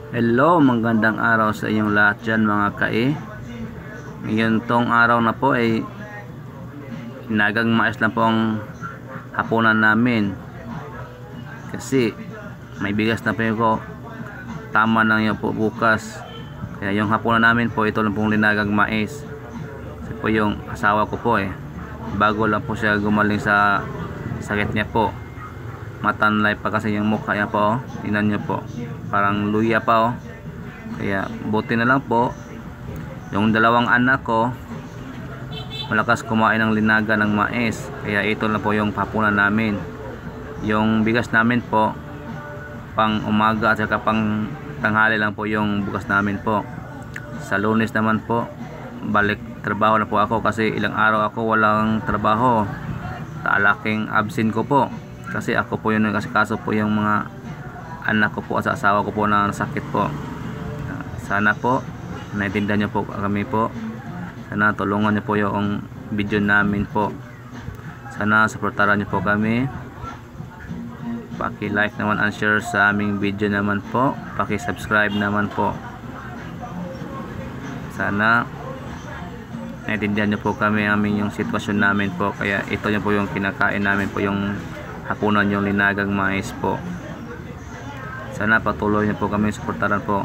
Hello, magandang araw sa inyong lahat dyan mga kai. Ngayon tong araw na po ay inagang mais lang po ang hapunan namin. Kasi may bigas na po yun ko. Tama lang yun po bukas. Kaya yung hapunan namin po, ito lang pong linagang mais. Kasi po yung asawa ko po bago lang po siya gumaling sa sakit niya po. Matanlay pa kasi yung mukha niya po. Tingnan nyo po, parang luya pa kaya buti na lang po yung dalawang anak ko malakas kumain ng linaga ng mais, kaya ito lang po yung hapunan namin. Yung bigas namin po pang umaga at saka pang tanghali lang po yung bukas namin po. Sa Lunes naman po balik trabaho na po ako kasi ilang araw ako walang trabaho. Taalaking absent ko po kasi ako po yung nag-asikaso po yung mga anak ko po at sa asawa ko po na sakit po. Sana po naiintindihan niyo po kami po. Sana tulungan niyo po yung video namin po. Sana suportahan niyo po kami. Paki-like naman and share sa aming video naman po. Paki-subscribe naman po. Sana naiintindihan niyo po kami aming yung sitwasyon namin po. Kaya ito niyo po yung kinakain namin po, yung hapunan yung linagang mais po. Sana patuloy niyo po kami suportahan po.